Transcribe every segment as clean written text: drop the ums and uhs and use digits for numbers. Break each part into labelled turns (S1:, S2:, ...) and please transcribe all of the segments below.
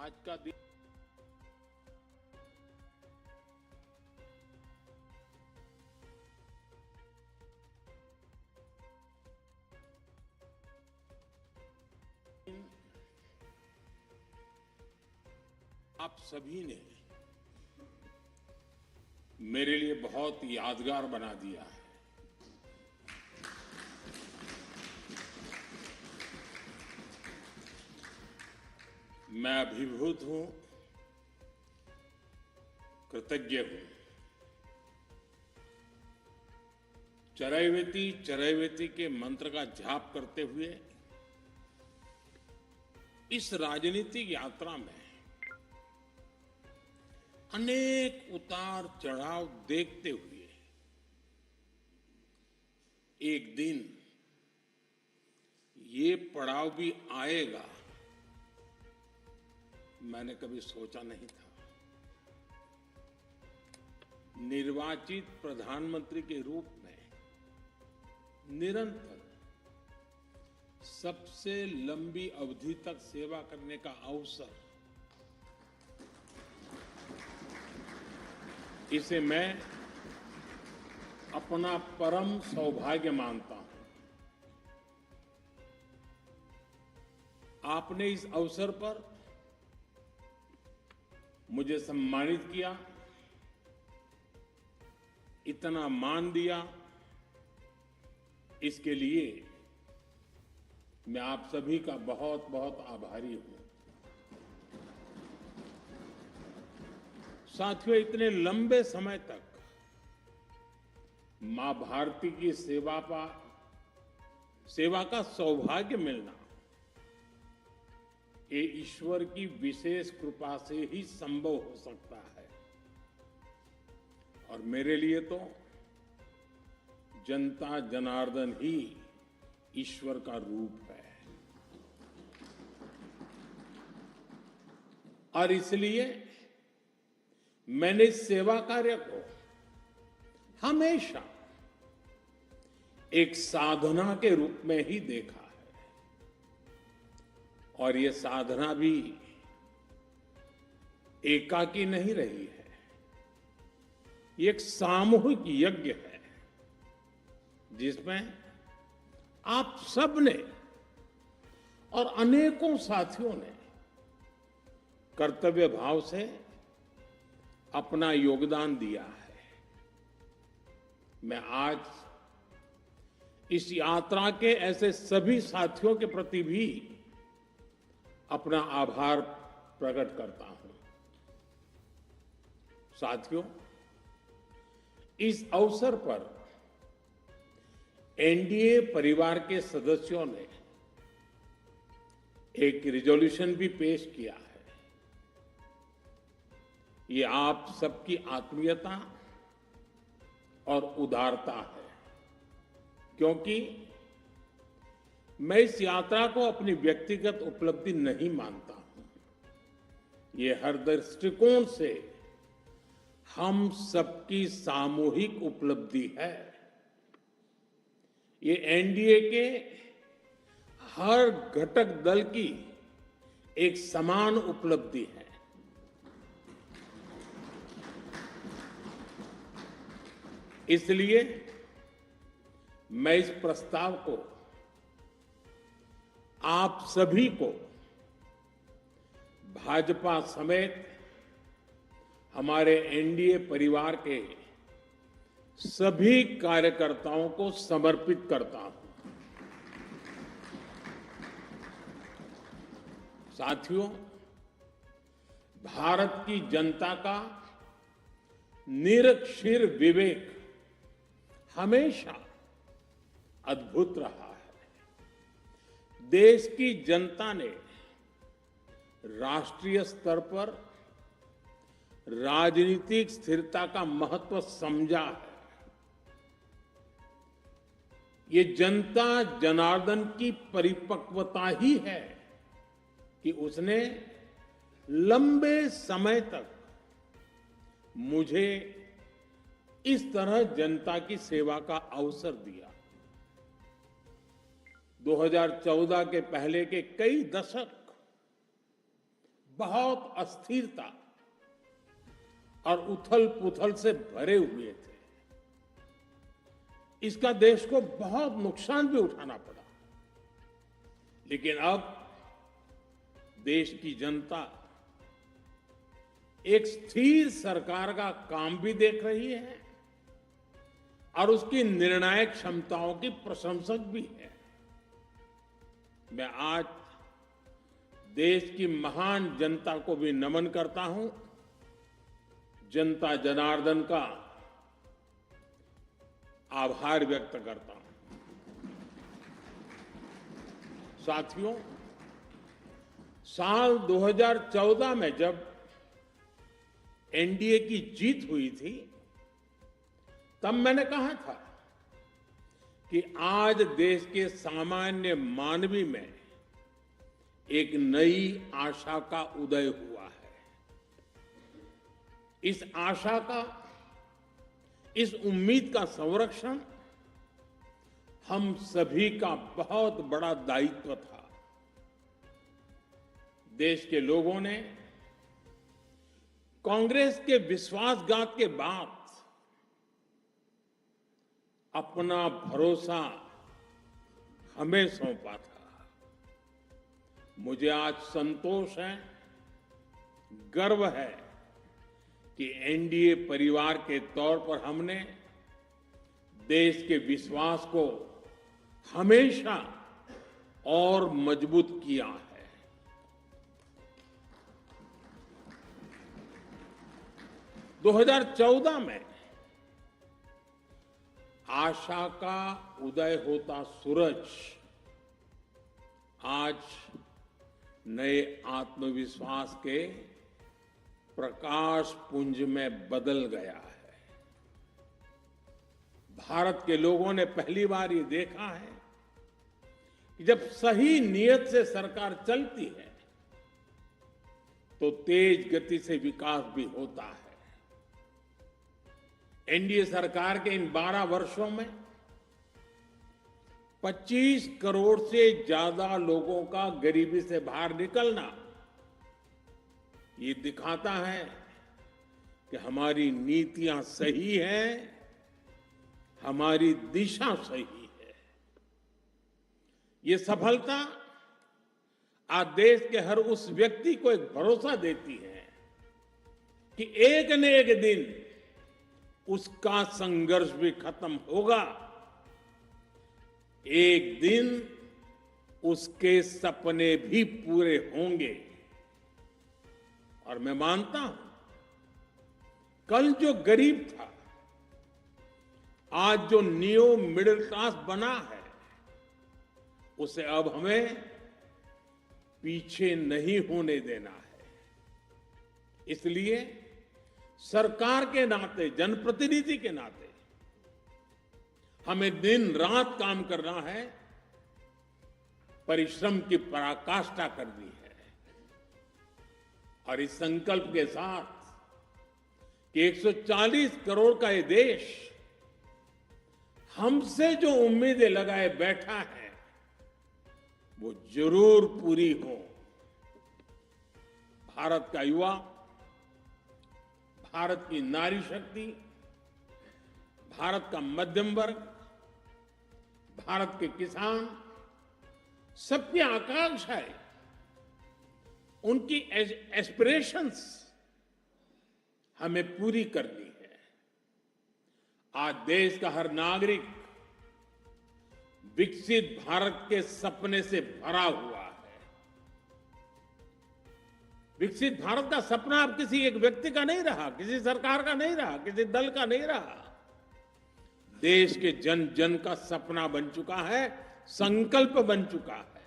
S1: आज का दिन आप सभी ने मेरे लिए बहुत यादगार बना दिया है। मैं अभिभूत हूं, कृतज्ञ हूं। चरैवेति चरैवेति के मंत्र का जाप करते हुए इस राजनीतिक यात्रा में अनेक उतार चढ़ाव देखते हुए एक दिन ये पड़ाव भी आएगा, मैंने कभी सोचा नहीं था। निर्वाचित प्रधानमंत्री के रूप में निरंतर सबसे लंबी अवधि तक सेवा करने का अवसर, इसे मैं अपना परम सौभाग्य मानता हूं। आपने इस अवसर पर मुझे सम्मानित किया, इतना मान दिया, इसके लिए मैं आप सभी का बहुत बहुत आभारी हूं। साथियों, इतने लंबे समय तक मां भारती की सेवा का सौभाग्य मिलना, ये ईश्वर की विशेष कृपा से ही संभव हो सकता है। और मेरे लिए तो जनता जनार्दन ही ईश्वर का रूप है। और इसलिए मैंने इस सेवा कार्य को हमेशा एक साधना के रूप में ही देखा है। और ये साधना भी एकाकी नहीं रही है, ये एक सामूहिक यज्ञ है जिसमें आप सबने और अनेकों साथियों ने कर्तव्य भाव से अपना योगदान दिया है। मैं आज इस यात्रा के ऐसे सभी साथियों के प्रति भी अपना आभार प्रकट करता हूं। साथियों, इस अवसर पर एनडीए परिवार के सदस्यों ने एक रिजोल्यूशन भी पेश किया है। ये आप सबकी आत्मीयता और उदारता है, क्योंकि मैं इस यात्रा को अपनी व्यक्तिगत उपलब्धि नहीं मानता हूं। ये हर दृष्टिकोण से हम सबकी सामूहिक उपलब्धि है। ये एनडीए के हर घटक दल की एक समान उपलब्धि है। इसलिए मैं इस प्रस्ताव को आप सभी को, भाजपा समेत हमारे एनडीए परिवार के सभी कार्यकर्ताओं को समर्पित करता हूं। साथियों, भारत की जनता का निरक्षीर विवेक हमेशा अद्भुत रहा है। देश की जनता ने राष्ट्रीय स्तर पर राजनीतिक स्थिरता का महत्व समझा है। ये जनता जनार्दन की परिपक्वता ही है कि उसने लंबे समय तक मुझे इस तरह जनता की सेवा का अवसर दिया। 2014 के पहले के कई दशक बहुत अस्थिरता और उथल पुथल से भरे हुए थे। इसका देश को बहुत नुकसान भी उठाना पड़ा। लेकिन अब देश की जनता एक स्थिर सरकार का काम भी देख रही है और उसकी निर्णायक क्षमताओं की प्रशंसक भी है। मैं आज देश की महान जनता को भी नमन करता हूं। जनता जनार्दन का आभार व्यक्त करता हूं। साथियों, साल 2014 में जब एनडीए की जीत हुई थी, तब मैंने कहा था कि आज देश के सामान्य मानवी में एक नई आशा का उदय हुआ है। इस आशा का, इस उम्मीद का संरक्षण हम सभी का बहुत बड़ा दायित्व था। देश के लोगों ने कांग्रेस के विश्वासघात के बाद अपना भरोसा हमें सौंपा था। मुझे आज संतोष है, गर्व है कि एनडीए परिवार के तौर पर हमने देश के विश्वास को हमेशा और मजबूत किया है। 2014 में आशा का उदय होता सूरज आज नए आत्मविश्वास के प्रकाश पुंज में बदल गया है। भारत के लोगों ने पहली बार ये देखा है कि जब सही नियत से सरकार चलती है तो तेज गति से विकास भी होता है। एनडीए सरकार के इन 12 वर्षों में 25 करोड़ से ज्यादा लोगों का गरीबी से बाहर निकलना ये दिखाता है कि हमारी नीतियां सही हैं, हमारी दिशा सही है। ये सफलता आज देश के हर उस व्यक्ति को एक भरोसा देती है कि एक न एक दिन उसका संघर्ष भी खत्म होगा। एक दिन उसके सपने भी पूरे होंगे। और मैं मानता हूं, कल जो गरीब था, आज जो नियो मिडिल क्लास बना है, उसे अब हमें पीछे नहीं होने देना है। इसलिए सरकार के नाते, जनप्रतिनिधि के नाते हमें दिन रात काम करना है, परिश्रम की पराकाष्ठा करनी है। और इस संकल्प के साथ कि 140 करोड़ का ये देश हमसे जो उम्मीदें लगाए बैठा है वो जरूर पूरी हो। भारत का युवा, भारत की नारी शक्ति, भारत का मध्यम वर्ग, भारत के किसान, सबकी आकांक्षाएं, उनकी एस्पिरेशंस हमें पूरी करनी है। आज देश का हर नागरिक विकसित भारत के सपने से भरा हुआ है। विकसित भारत का सपना अब किसी एक व्यक्ति का नहीं रहा, किसी सरकार का नहीं रहा, किसी दल का नहीं रहा। देश के जन जन का सपना बन चुका है, संकल्प बन चुका है।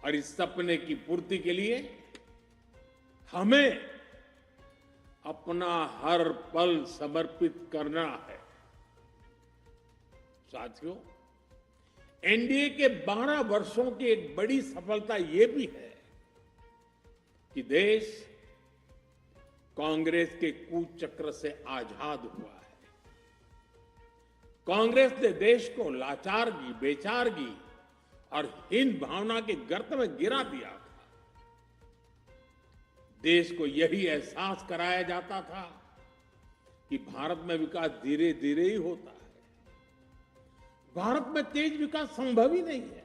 S1: और इस सपने की पूर्ति के लिए हमें अपना हर पल समर्पित करना है। साथियों, एनडीए के 12 वर्षों की एक बड़ी सफलता यह भी है कि देश कांग्रेस के कुचक्र से आजाद हुआ है। कांग्रेस ने देश को लाचारगी, बेचारगी और हीन भावना के गर्त में गिरा दिया था। देश को यही एहसास कराया जाता था कि भारत में विकास धीरे धीरे ही होता है, भारत में तेज विकास संभव ही नहीं है।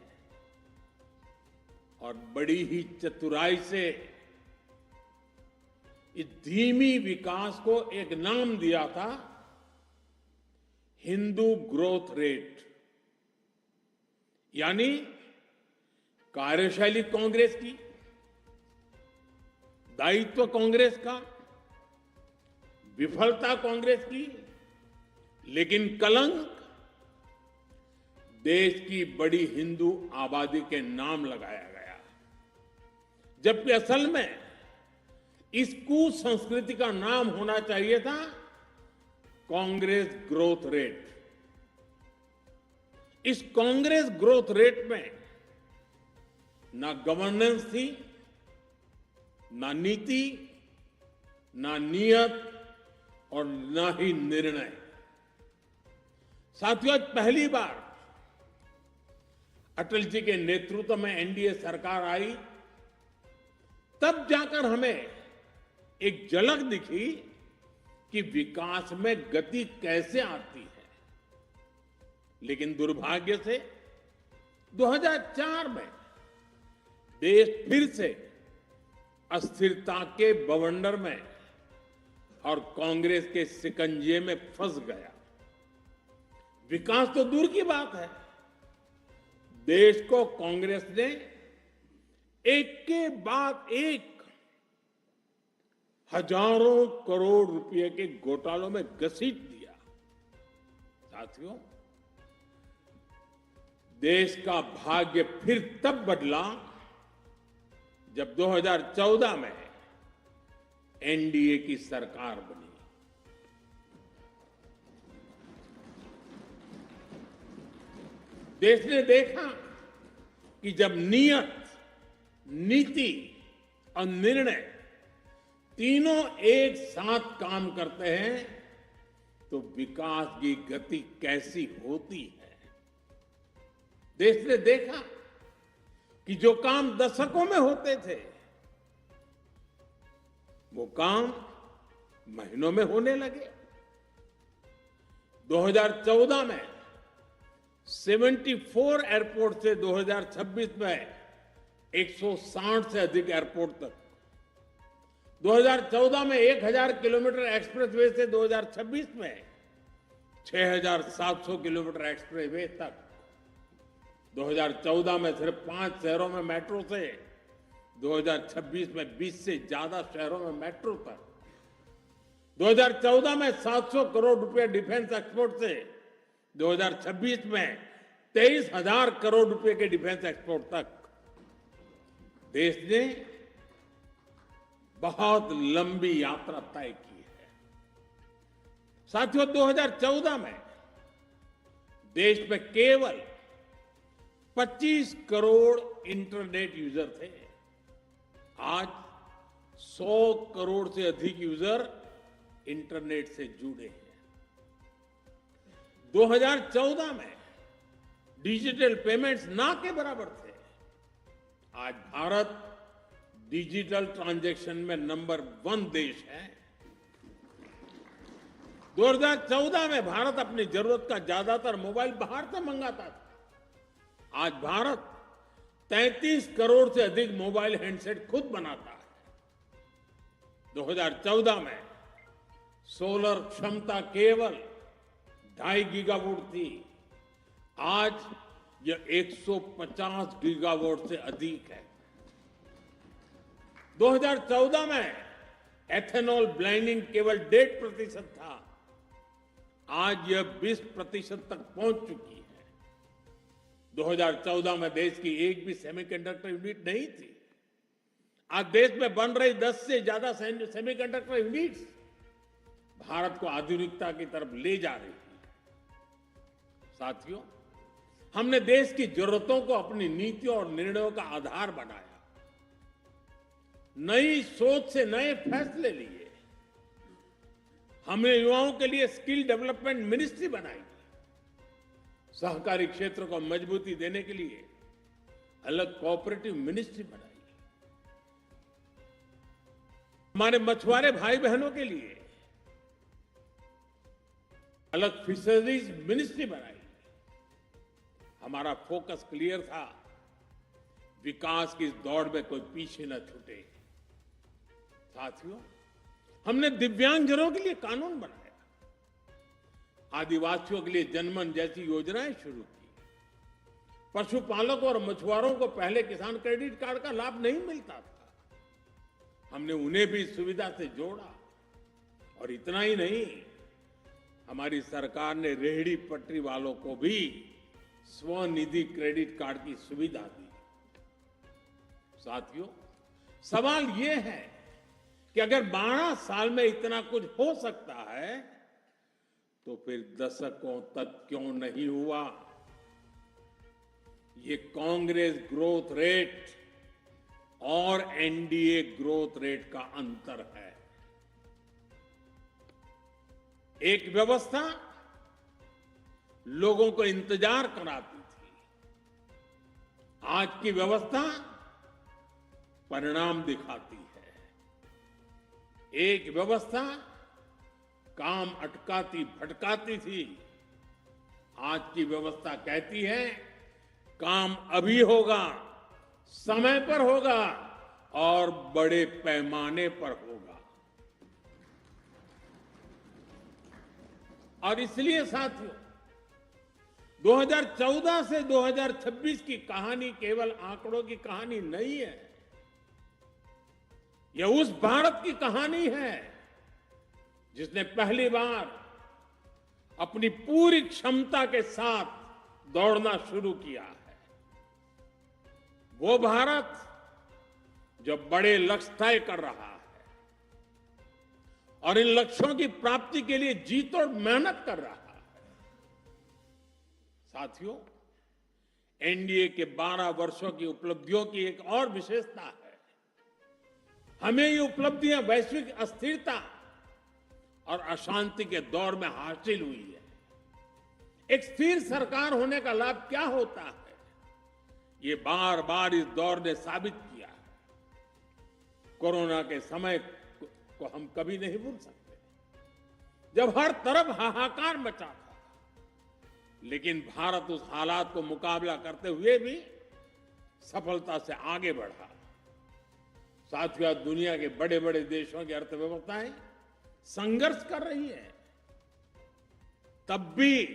S1: और बड़ी ही चतुराई से इस धीमी विकास को एक नाम दिया था, हिंदू ग्रोथ रेट, यानी कार्यशैली कांग्रेस की, दायित्व कांग्रेस का, विफलता कांग्रेस की, लेकिन कलंक देश की बड़ी हिंदू आबादी के नाम लगाया गया। जबकि असल में इस कुसंस्कृति का नाम होना चाहिए था कांग्रेस ग्रोथ रेट। इस कांग्रेस ग्रोथ रेट में ना गवर्नेंस थी, ना नीति, ना नियत और ना ही निर्णय। साथियों, आज पहली बार अटल जी के नेतृत्व में एनडीए सरकार आई, तब जाकर हमें एक झलक दिखी कि विकास में गति कैसे आती है। लेकिन दुर्भाग्य से 2004 में देश फिर से अस्थिरता के बवंडर में और कांग्रेस के शिकंजे में फंस गया। विकास तो दूर की बात है, देश को कांग्रेस ने एक के बाद एक हजारों करोड़ रुपए के घोटालों में घसीट दिया। साथियों, देश का भाग्य फिर तब बदला जब 2014 में एनडीए की सरकार बनी। देश ने देखा कि जब नियत, नीति और निर्णय तीनों एक साथ काम करते हैं तो विकास की गति कैसी होती है। देश ने देखा कि जो काम दशकों में होते थे वो काम महीनों में होने लगे। 2014 में 74 एयरपोर्ट से 2026 में 160 से अधिक एयरपोर्ट तक, 2014 में 1000 किलोमीटर एक्सप्रेसवे से 2026 में 6700 किलोमीटर एक्सप्रेसवे तक, 2014 में सिर्फ 5 शहरों में मेट्रो से 2026 में 20 से ज्यादा शहरों में मेट्रो तक, 2014 में 700 करोड़ रुपए डिफेंस एक्सपोर्ट से 2026 में 23,000 करोड़ रुपए के डिफेंस एक्सपोर्ट तक। देश ने बहुत लंबी यात्रा तय की है। साथियों, 2014 में देश में केवल 25 करोड़ इंटरनेट यूजर थे। आज 100 करोड़ से अधिक यूजर इंटरनेट से जुड़े हैं। 2014 में डिजिटल पेमेंट्स ना के बराबर थे। आज भारत डिजिटल ट्रांजैक्शन में नंबर 1 देश है। 2014 में भारत अपनी जरूरत का ज्यादातर मोबाइल बाहर से मंगाता था। आज भारत 33 करोड़ से अधिक मोबाइल हैंडसेट खुद बनाता है। 2014 में सोलर क्षमता केवल 2.5 गीगावाट थी। आज यह 150 गीगावाट से अधिक है। 2014 में एथेनॉल ब्लेंडिंग केवल 1.5% था। आज यह 20% तक पहुंच चुकी है। 2014 में देश की एक भी सेमीकंडक्टर यूनिट नहीं थी। आज देश में बन रही 10 से ज्यादा सेमीकंडक्टर यूनिट्स भारत को आधुनिकता की तरफ ले जा रही है। साथियों, हमने देश की जरूरतों को अपनी नीतियों और निर्णयों का आधार बनाया। नई सोच से नए फैसले लिए। हमने युवाओं के लिए स्किल डेवलपमेंट मिनिस्ट्री बनाई। सहकारी क्षेत्र को मजबूती देने के लिए अलग कोऑपरेटिव मिनिस्ट्री बनाई। हमारे मछुआरे भाई बहनों के लिए अलग फिशरीज मिनिस्ट्री बनाई। हमारा फोकस क्लियर था, विकास की इस दौड़ में कोई पीछे न छूटे। साथियों, हमने दिव्यांगजनों के लिए कानून बनाया, आदिवासियों के लिए जनमन जैसी योजनाएं शुरू की। पशुपालकों और मछुआरों को पहले किसान क्रेडिट कार्ड का लाभ नहीं मिलता था, हमने उन्हें भी इस सुविधा से जोड़ा। और इतना ही नहीं, हमारी सरकार ने रेहड़ी पटरी वालों को भी स्वनिधि क्रेडिट कार्ड की सुविधा दी। साथियों, सवाल यह है कि अगर 12 साल में इतना कुछ हो सकता है तो फिर दशकों तक क्यों नहीं हुआ? ये कांग्रेस ग्रोथ रेट और एनडीए ग्रोथ रेट का अंतर है। एक व्यवस्था लोगों को इंतजार कराती थी, आज की व्यवस्था परिणाम दिखाती है। एक व्यवस्था काम अटकाती भटकाती थी, आज की व्यवस्था कहती है काम अभी होगा, समय पर होगा और बड़े पैमाने पर होगा। और इसलिए साथियों, 2014 से 2026 की कहानी केवल आंकड़ों की कहानी नहीं है, यह उस भारत की कहानी है जिसने पहली बार अपनी पूरी क्षमता के साथ दौड़ना शुरू किया है। वो भारत जो बड़े लक्ष्य तय कर रहा है और इन लक्ष्यों की प्राप्ति के लिए जी तोड़ मेहनत कर रहा है। साथियों, एनडीए के 12 वर्षों की उपलब्धियों की एक और विशेषता है, हमें ये उपलब्धियां वैश्विक अस्थिरता और अशांति के दौर में हासिल हुई है। एक स्थिर सरकार होने का लाभ क्या होता है, ये बार बार इस दौर ने साबित किया है। कोरोना के समय को हम कभी नहीं भूल सकते, जब हर तरफ हाहाकार मचा था, लेकिन भारत उस हालात को मुकाबला करते हुए भी सफलता से आगे बढ़ा। साथियों, दुनिया के बड़े बड़े देशों की अर्थव्यवस्थाएं संघर्ष कर रही है, तब भी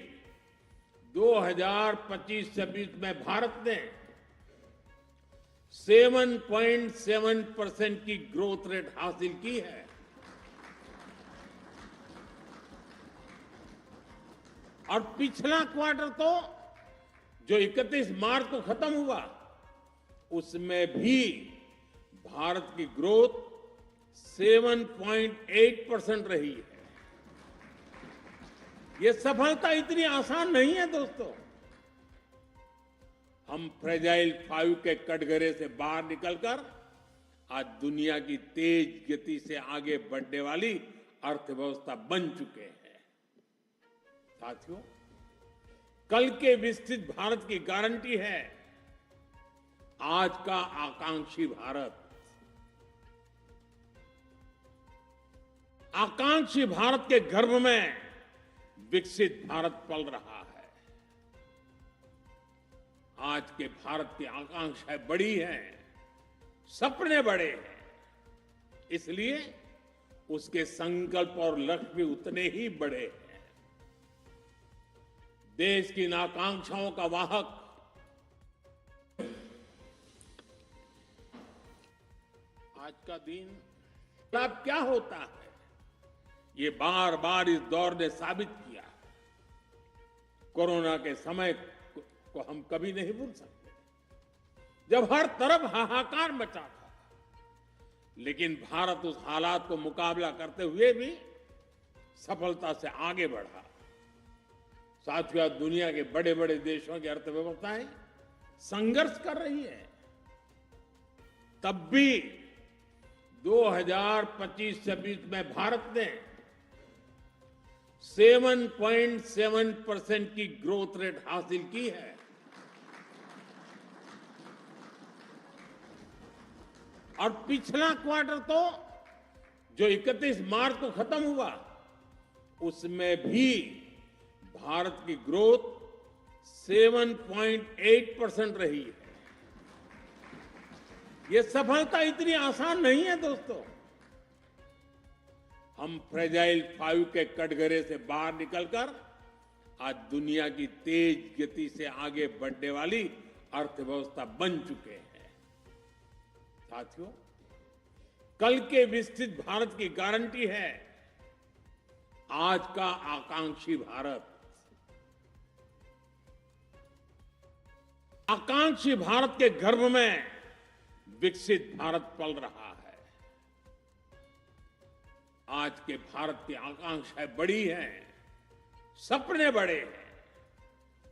S1: 2025-26 में भारत ने 7.7% की ग्रोथ रेट हासिल की है। और पिछला क्वार्टर तो जो 31 मार्च को खत्म हुआ, उसमें भी भारत की ग्रोथ 7.8% रही है। ये सफलता इतनी आसान नहीं है दोस्तों। हम फ्रेजाइल 5 के कटघरे से बाहर निकलकर आज दुनिया की तेज गति से आगे बढ़ने वाली अर्थव्यवस्था बन चुके हैं। साथियों, कल के विकसित भारत की गारंटी है आज का आकांक्षी भारत। आकांक्षी भारत के गर्भ में विकसित भारत पल रहा है। आज के भारत की आकांक्षाएं बड़ी हैं, सपने बड़े हैं, इसलिए उसके संकल्प और लक्ष्य भी उतने ही बड़े हैं। देश की इन आकांक्षाओं का वाहक आज का दिन अब क्या होता है, ये बार बार इस दौर ने साबित किया है। कोरोना के समय को हम कभी नहीं भूल सकते, जब हर तरफ हाहाकार मचा था, लेकिन भारत उस हालात को मुकाबला करते हुए भी सफलता से आगे बढ़ा। साथियों, दुनिया के बड़े बड़े देशों की अर्थव्यवस्थाएं संघर्ष कर रही है, तब भी 2025-26 में भारत ने 7.7% की ग्रोथ रेट हासिल की है। और पिछला क्वार्टर तो जो 31 मार्च को खत्म हुआ, उसमें भी भारत की ग्रोथ 7.8% रही है। ये सफलता इतनी आसान नहीं है दोस्तों। हम फ्रेजाइल 5 के कटघरे से बाहर निकलकर आज दुनिया की तेज गति से आगे बढ़ने वाली अर्थव्यवस्था बन चुके हैं। साथियों, कल के विकसित भारत की गारंटी है आज का आकांक्षी भारत। आकांक्षी भारत के गर्भ में विकसित भारत पल रहा है। आज के भारत की आकांक्षाएं बड़ी हैं, सपने बड़े हैं,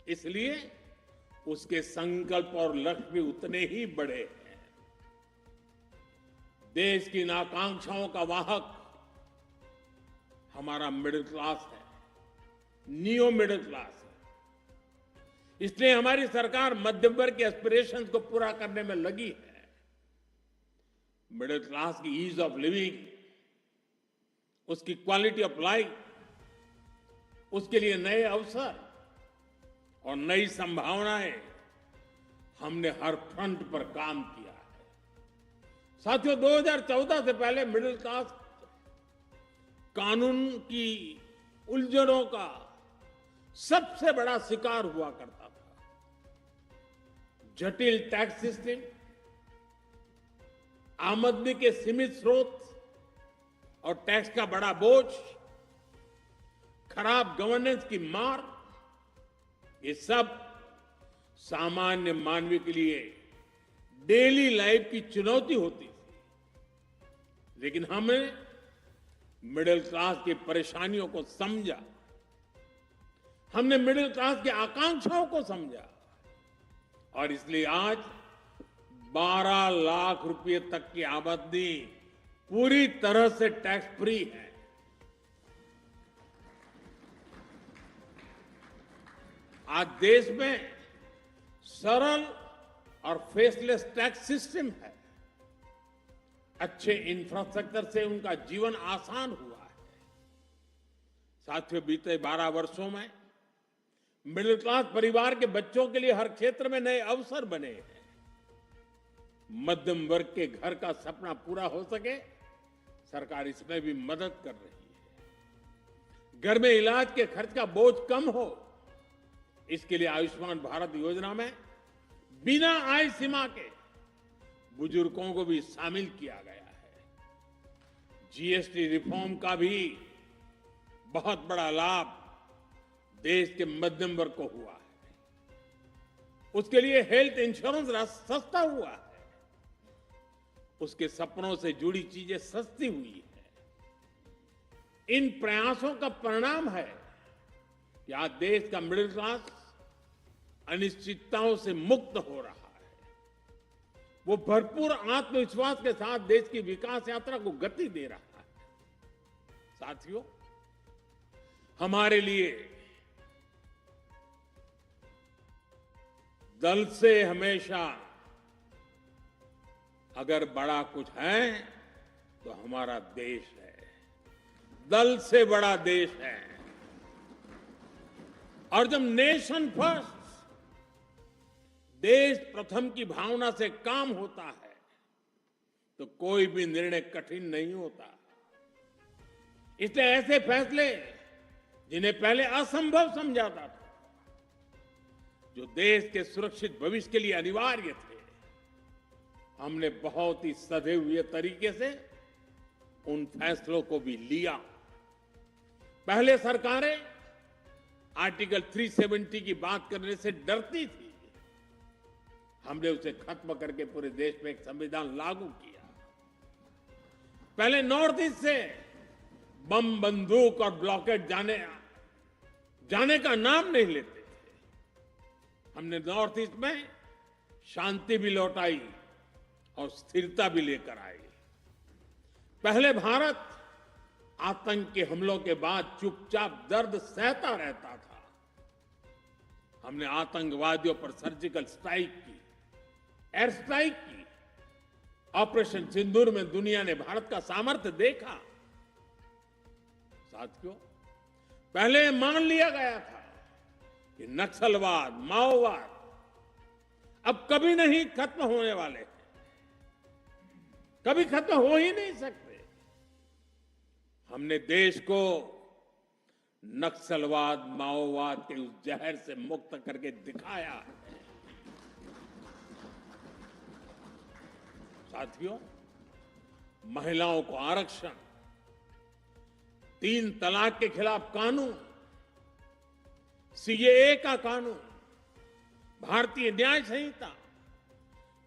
S1: इसलिए उसके संकल्प और लक्ष्य भी उतने ही बड़े हैं। देश की इन आकांक्षाओं का वाहक हमारा मिडिल क्लास है, नियो मिडिल क्लास है। इसलिए हमारी सरकार मध्यम वर्ग के एस्पिरेशंस को पूरा करने में लगी है। मिडिल क्लास की ईज ऑफ लिविंग, उसकी क्वालिटी ऑफ लाइफ, उसके लिए नए अवसर और नई संभावनाएं हमने हर फ्रंट पर काम किया है। साथियों, 2014 से पहले मिडिल क्लास कानून की उलझनों का सबसे बड़ा शिकार हुआ करता था। जटिल टैक्स सिस्टम, आमदनी के सीमित स्रोत और टैक्स का बड़ा बोझ, खराब गवर्नेंस की मार, ये सब सामान्य मानवीय के लिए डेली लाइफ की चुनौती होती थी। लेकिन हमने मिडिल क्लास की परेशानियों को समझा, हमने मिडिल क्लास की आकांक्षाओं को समझा और इसलिए आज 12 लाख रुपए तक की आमदनी पूरी तरह से टैक्स फ्री है। आज देश में सरल और फेसलेस टैक्स सिस्टम है। अच्छे इंफ्रास्ट्रक्चर से उनका जीवन आसान हुआ है। साथियों, बीते 12 वर्षों में मिडिल क्लास परिवार के बच्चों के लिए हर क्षेत्र में नए अवसर बने हैं। मध्यम वर्ग के घर का सपना पूरा हो सके, सरकार इसमें भी मदद कर रही है। घर में इलाज के खर्च का बोझ कम हो, इसके लिए आयुष्मान भारत योजना में बिना आय सीमा के बुजुर्गों को भी शामिल किया गया है। जीएसटी रिफॉर्म का भी बहुत बड़ा लाभ देश के मध्यम वर्ग को हुआ है। उसके लिए हेल्थ इंश्योरेंस सस्ता हुआ है। उसके सपनों से जुड़ी चीजें सस्ती हुई है। इन प्रयासों का परिणाम है कि आज देश का मिडिल क्लास अनिश्चितताओं से मुक्त हो रहा है। वो भरपूर आत्मविश्वास के साथ देश की विकास यात्रा को गति दे रहा है। साथियों, हमारे लिए दल से हमेशा अगर बड़ा कुछ है तो हमारा देश है। दल से बड़ा देश है। और जब नेशन फर्स्ट, देश प्रथम की भावना से काम होता है तो कोई भी निर्णय कठिन नहीं होता। इसलिए ऐसे फैसले जिन्हें पहले असंभव समझाता था, जो देश के सुरक्षित भविष्य के लिए अनिवार्य थे, हमने बहुत ही सधे हुए तरीके से उन फैसलों को भी लिया। पहले सरकारें आर्टिकल 370 की बात करने से डरती थी। हमने उसे खत्म करके पूरे देश में एक संविधान लागू किया। पहले नॉर्थ ईस्ट से बम, बंदूक और ब्लॉकेट जाने का नाम नहीं लेते थे। हमने नॉर्थ ईस्ट में शांति भी लौटाई और स्थिरता भी लेकर आई। पहले भारत आतंक के हमलों के बाद चुपचाप दर्द सहता रहता था। हमने आतंकवादियों पर सर्जिकल स्ट्राइक की, एयर स्ट्राइक की। ऑपरेशन सिंदूर में दुनिया ने भारत का सामर्थ्य देखा। साथियों, पहले मान लिया गया था कि नक्सलवाद, माओवाद अब कभी नहीं खत्म होने वाले हैं, कभी खत्म हो ही नहीं सकते। हमने देश को नक्सलवाद, माओवाद के उस जहर से मुक्त करके दिखाया है। साथियों, महिलाओं को आरक्षण, 3 तलाक के खिलाफ कानून, सीएए का कानून, भारतीय न्याय संहिता,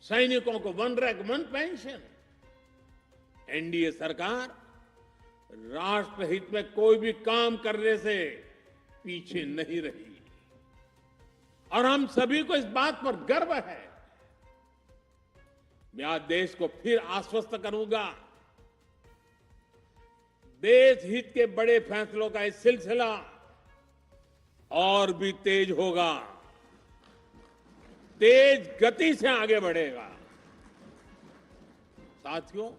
S1: सैनिकों को 1 रैंक 1 पेंशन। एनडीए सरकार राष्ट्रहित में कोई भी काम करने से पीछे नहीं रही और हम सभी को इस बात पर गर्व है। मैं आज देश को फिर आश्वस्त करूंगा, देश हित के बड़े फैसलों का ये सिलसिला और भी तेज होगा, तेज गति से आगे बढ़ेगा। साथियों,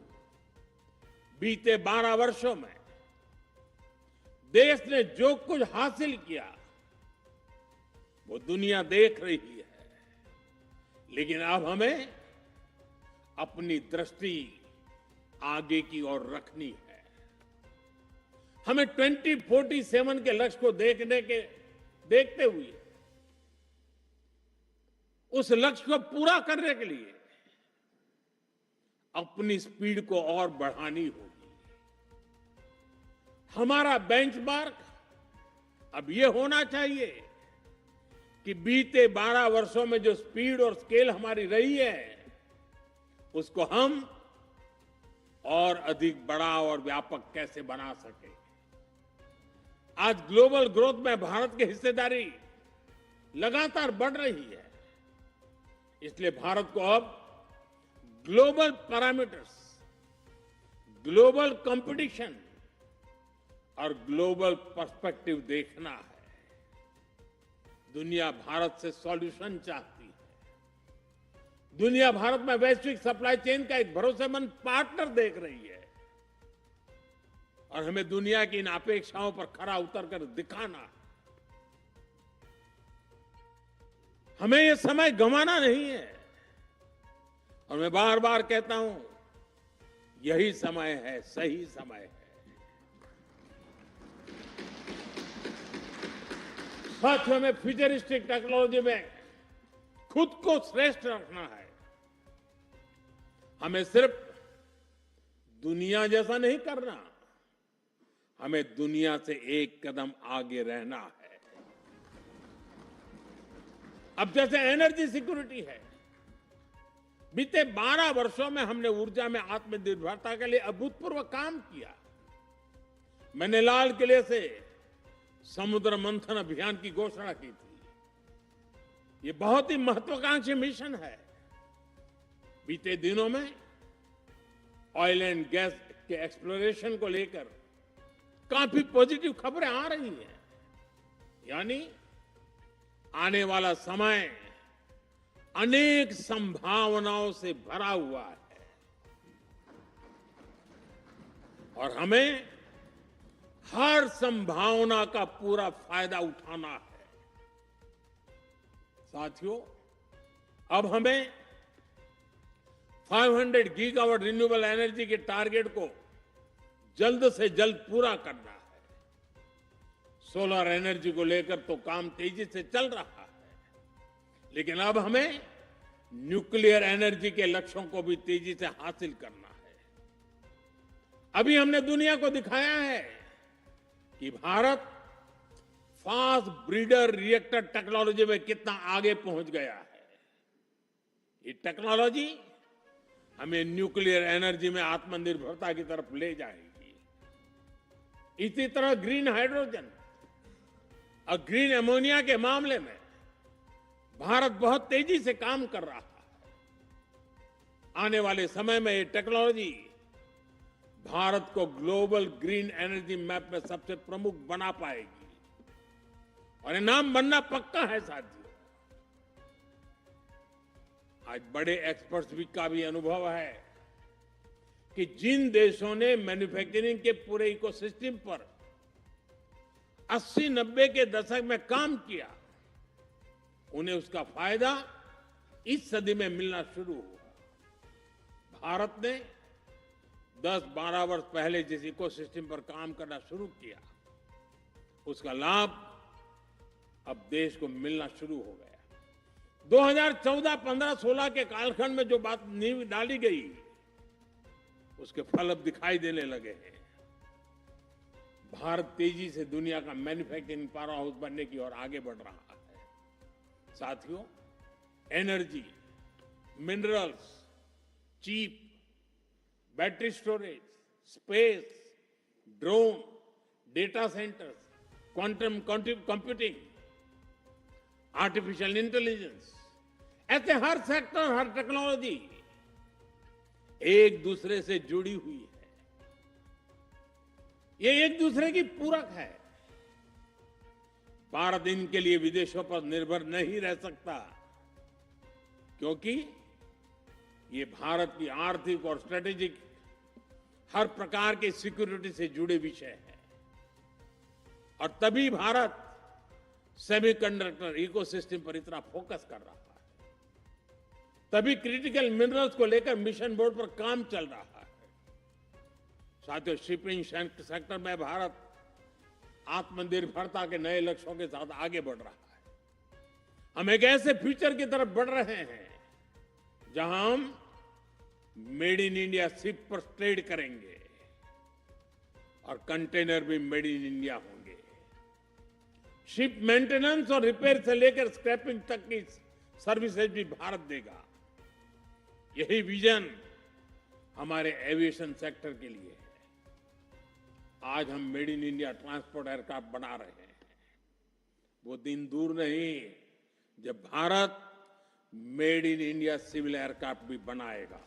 S1: बीते 12 वर्षों में देश ने जो कुछ हासिल किया वो दुनिया देख रही है, लेकिन अब हमें अपनी दृष्टि आगे की ओर रखनी है। हमें 2047 के लक्ष्य को देखते हुए उस लक्ष्य को पूरा करने के लिए अपनी स्पीड को और बढ़ानी होगी। हमारा बेंचमार्क अब यह होना चाहिए कि बीते 12 वर्षों में जो स्पीड और स्केल हमारी रही है उसको हम और अधिक बड़ा और व्यापक कैसे बना सके। आज ग्लोबल ग्रोथ में भारत की हिस्सेदारी लगातार बढ़ रही है, इसलिए भारत को अब ग्लोबल पैरामीटर्स, ग्लोबल कंपटीशन और ग्लोबल पर्सपेक्टिव देखना है। दुनिया भारत से सॉल्यूशन चाहती है, दुनिया भारत में वैश्विक सप्लाई चेन का एक भरोसेमंद पार्टनर देख रही है और हमें दुनिया की इन अपेक्षाओं पर खरा उतरकर दिखाना है। हमें यह समय गंवाना नहीं है और मैं बार बार कहता हूं, यही समय है, सही समय है। साथियों, में फ्यूचरिस्टिक टेक्नोलॉजी में खुद को श्रेष्ठ रखना है। हमें सिर्फ दुनिया जैसा नहीं करना, हमें दुनिया से एक कदम आगे रहना है। अब जैसे एनर्जी सिक्योरिटी है, बीते 12 वर्षों में हमने ऊर्जा में आत्मनिर्भरता के लिए अभूतपूर्व काम किया। मैंने लाल किले से समुद्र मंथन अभियान की घोषणा की थी। ये बहुत ही महत्वाकांक्षी मिशन है। बीते दिनों में ऑयल एंड गैस के एक्सप्लोरेशन को लेकर काफी पॉजिटिव खबरें आ रही हैं। यानी आने वाला समय अनेक संभावनाओं से भरा हुआ है और हमें हर संभावना का पूरा फायदा उठाना है। साथियों, अब हमें 500 गीगावाट रिन्यूएबल एनर्जी के टारगेट को जल्द से जल्द पूरा करना है। सोलर एनर्जी को लेकर तो काम तेजी से चल रहा है, लेकिन अब हमें न्यूक्लियर एनर्जी के लक्ष्यों को भी तेजी से हासिल करना है। अभी हमने दुनिया को दिखाया है कि Bharat fast breeder reactor technology में कितना आगे पहुंच गया है। ये टेक्नोलॉजी हमें न्यूक्लियर एनर्जी में आत्मनिर्भरता की तरफ ले जाएगी। इसी तरह ग्रीन हाइड्रोजन और ग्रीन अमोनिया के मामले में भारत बहुत तेजी से काम कर रहा है। आने वाले समय में ये टेक्नोलॉजी भारत को ग्लोबल ग्रीन एनर्जी मैप में सबसे प्रमुख बना पाएगी और ये नाम बनना पक्का है। साथियों, आज बड़े एक्सपर्ट्स भी का भी अनुभव है कि जिन देशों ने मैन्युफैक्चरिंग के पूरे इकोसिस्टम पर 80-90 के दशक में काम किया, उन्हें उसका फायदा इस सदी में मिलना शुरू हुआ। भारत ने 10-12 वर्ष पहले जिस इकोसिस्टम पर काम करना शुरू किया, उसका लाभ अब देश को मिलना शुरू हो गया। 2014, 15, 16 के कालखंड में जो बात नींव डाली गई, उसके फल अब दिखाई देने लगे हैं। भारत तेजी से दुनिया का मैन्युफैक्चरिंग पावर हाउस बनने की ओर आगे बढ़ रहा है। साथियों, energy, minerals, chip, battery storage, space, drone, data centres, quantum computing, artificial intelligence, ऐसे हर सेक्टर, हर टेक्नोलॉजी एक दूसरे से जुड़ी हुई है। ये एक दूसरे की पूरक है। भारत इनके लिए विदेशों पर निर्भर नहीं रह सकता, क्योंकि ये भारत की आर्थिक और स्ट्रेटेजिक हर प्रकार के सिक्योरिटी से जुड़े विषय है। और तभी भारत सेमीकंडक्टर इकोसिस्टम पर इतना फोकस कर रहा है। तभी क्रिटिकल मिनरल्स को लेकर मिशन बोर्ड पर काम चल रहा है। साथियों, शिपिंग सेक्टर में भारत आत्मनिर्भरता के नए लक्ष्यों के साथ आगे बढ़ रहा है। हम एक ऐसे फ्यूचर की तरफ बढ़ रहे हैं जहां हम मेड इन इंडिया शिप पर ट्रेड करेंगे और कंटेनर भी मेड इन इंडिया होंगे। शिप मेंटेनेंस और रिपेयर से लेकर स्क्रैपिंग तक की सर्विसेज भी भारत देगा। यही विजन हमारे एविएशन सेक्टर के लिए है। आज हम made in India transport aircraft बना रहे हैं। वो दिन दूर नहीं जब Bharat made in India civil aircraft भी बनाएगा।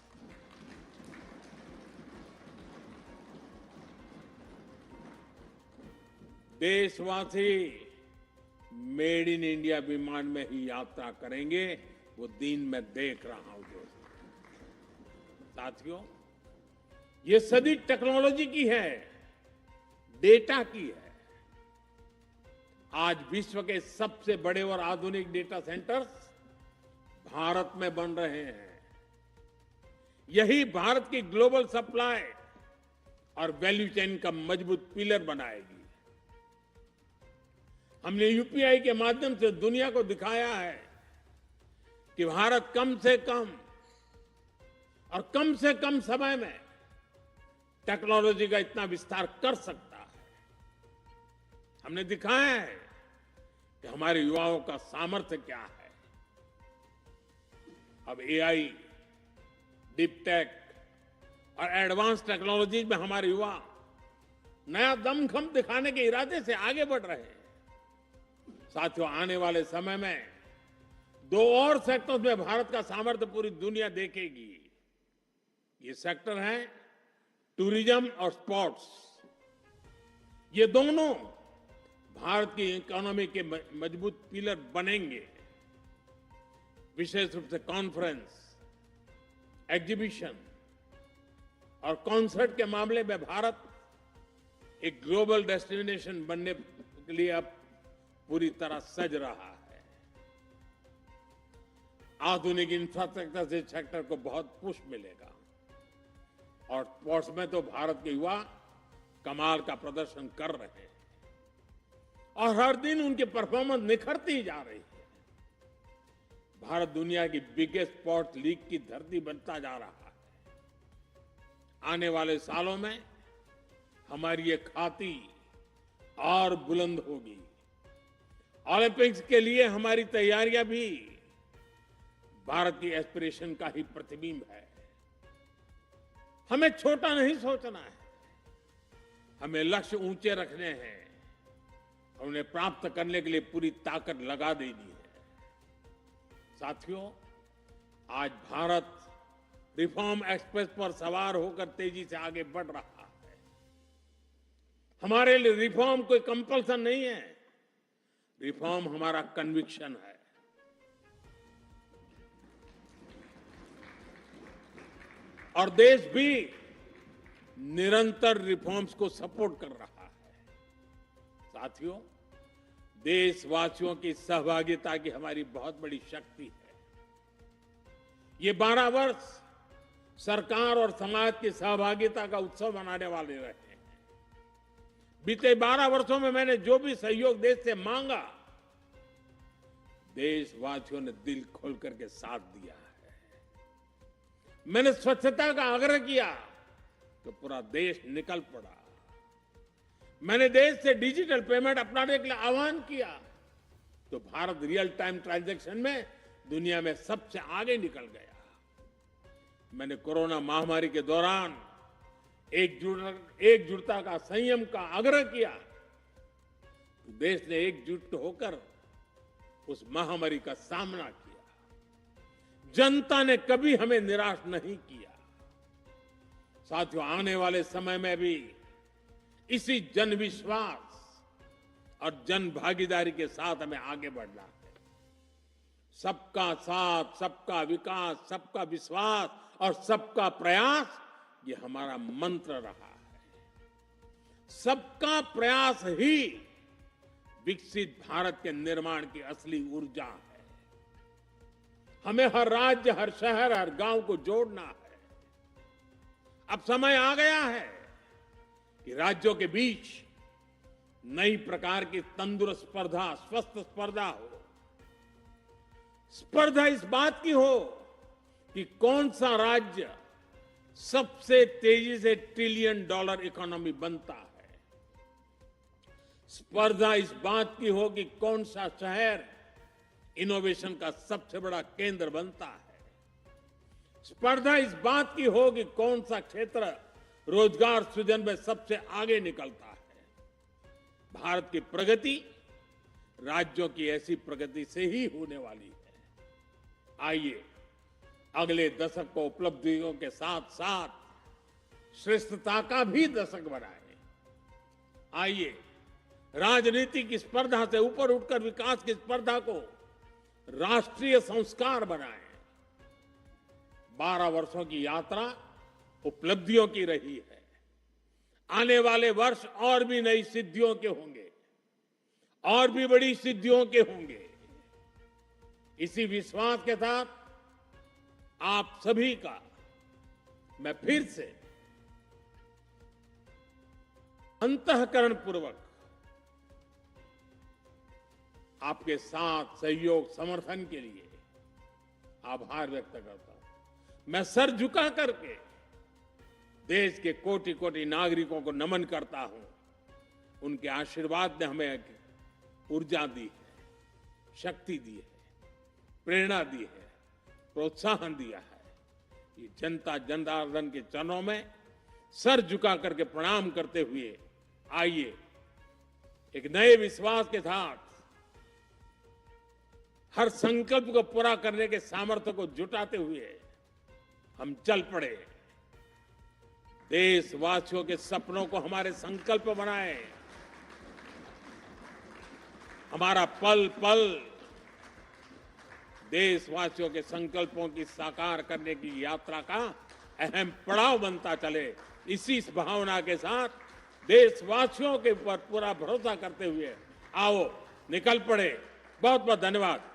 S1: देशवासी मेड इन इंडिया विमान में ही यात्रा करेंगे, वो दिन मैं देख रहा हूं दोस्तों। साथियों, ये सदी टेक्नोलॉजी की है, डेटा की है। आज विश्व के सबसे बड़े और आधुनिक डेटा सेंटर्स भारत में बन रहे हैं। यही भारत की ग्लोबल सप्लाई और वैल्यू चेन का मजबूत पिलर बनाएगी। हमने यूपीआई के माध्यम से दुनिया को दिखाया है कि भारत कम से कम समय में टेक्नोलॉजी का इतना विस्तार कर सकता है। हमने दिखाया है कि हमारे युवाओं का सामर्थ्य क्या है। अब एआई, डीप टेक और एडवांस टेक्नोलॉजी में हमारे युवा नया दमखम दिखाने के इरादे से आगे बढ़ रहे हैं। साथियों, आने वाले समय में 2 और सेक्टर्स में भारत का सामर्थ्य पूरी दुनिया देखेगी। ये सेक्टर हैं टूरिज्म और स्पोर्ट्स। ये दोनों भारत की इकोनॉमी के मजबूत पिलर बनेंगे। विशेष रूप से कॉन्फ्रेंस, एग्जीबिशन और कॉन्सर्ट के मामले में भारत एक ग्लोबल डेस्टिनेशन बनने के लिए अब पूरी तरह सज रहा है। आधुनिक इंफ्रास्ट्रक्चर से सेक्टर को बहुत पुश मिलेगा और स्पोर्ट्स में तो भारत के युवा कमाल का प्रदर्शन कर रहे हैं और हर दिन उनकी परफॉर्मेंस निखरती जा रही है। भारत दुनिया की बिगेस्ट स्पोर्ट्स लीग की धरती बनता जा रहा है। आने वाले सालों में हमारी ये ख्याति और बुलंद होगी। ओलंपिक्स के लिए हमारी तैयारियां भी भारत की एस्पिरेशन का ही प्रतिबिंब है। हमें छोटा नहीं सोचना है, हमें लक्ष्य ऊंचे रखने हैं, उन्हें प्राप्त करने के लिए पूरी ताकत लगा देनी है। साथियों, आज भारत रिफॉर्म एक्सप्रेस पर सवार होकर तेजी से आगे बढ़ रहा है। हमारे लिए रिफॉर्म कोई कंपल्सन नहीं है, रिफॉर्म हमारा कन्विक्शन है। और देश भी निरंतर रिफॉर्म्स को सपोर्ट कर रहा है। साथियों, देशवासियों की सहभागिता की हमारी बहुत बड़ी शक्ति है। ये 12 वर्ष सरकार और समाज की सहभागिता का उत्सव मनाने वाले रहे हैं। बीते 12 वर्षों में मैंने जो भी सहयोग देश से मांगा, देशवासियों ने दिल खोल करके साथ दिया है। मैंने स्वच्छता का आग्रह किया तो पूरा देश निकल पड़ा। मैंने देश से डिजिटल पेमेंट अपनाने के लिए आह्वान किया तो भारत रियल टाइम ट्रांजैक्शन में दुनिया में सबसे आगे निकल गया। मैंने कोरोना महामारी के दौरान एकजुटता का, संयम का आग्रह किया तो देश ने एकजुट होकर उस महामारी का सामना किया। जनता ने कभी हमें निराश नहीं किया। साथियों, आने वाले समय में भी इसी जन विश्वास और जन भागीदारी के साथ हमें आगे बढ़ना है। सबका साथ, सबका विकास, सबका विश्वास और सबका प्रयास, ये हमारा मंत्र रहा है। सबका प्रयास ही विकसित भारत के निर्माण की असली ऊर्जा है। हमें हर राज्य, हर शहर, हर गांव को जोड़ना है। अब समय आ गया है कि राज्यों के बीच नई प्रकार की तंदुरुस्त स्पर्धा, स्वस्थ स्पर्धा हो। स्पर्धा इस बात की हो कि कौन सा राज्य सबसे तेजी से $1 ट्रिलियन इकोनॉमी बनता है। स्पर्धा इस बात की हो कि कौन सा शहर इनोवेशन का सबसे बड़ा केंद्र बनता है। स्पर्धा इस बात की हो कि कौन सा क्षेत्र रोजगार सृजन में सबसे आगे निकलता है। भारत की प्रगति राज्यों की ऐसी प्रगति से ही होने वाली है। आइए अगले दशक को उपलब्धियों के साथ साथ श्रेष्ठता का भी दशक बनाएं। आइए राजनीति की स्पर्धा से ऊपर उठकर विकास की स्पर्धा को राष्ट्रीय संस्कार बनाएं। 12 वर्षों की यात्रा उपलब्धियों की रही है। आने वाले वर्ष और भी नई सिद्धियों के होंगे, और भी बड़ी सिद्धियों के होंगे। इसी विश्वास के साथ आप सभी का मैं फिर से अंतःकरण पूर्वक आपके साथ सहयोग, समर्थन के लिए आभार व्यक्त करता हूं। मैं सर झुका करके देश के कोटि कोटि नागरिकों को नमन करता हूं। उनके आशीर्वाद ने हमें ऊर्जा दी है, शक्ति दी है, प्रेरणा दी है, प्रोत्साहन दिया है। ये जनता जनार्दन के चरणों में सर झुका करके प्रणाम करते हुए आइए एक नए विश्वास के साथ हर संकल्प को पूरा करने के सामर्थ्य को जुटाते हुए हम चल पड़े। देशवासियों के सपनों को हमारे संकल्प बनाएं। हमारा पल पल देशवासियों के संकल्पों की साकार करने की यात्रा का अहम पड़ाव बनता चले। इसी भावना के साथ देशवासियों के ऊपर पूरा भरोसा करते हुए आओ निकल पड़े। बहुत बहुत धन्यवाद।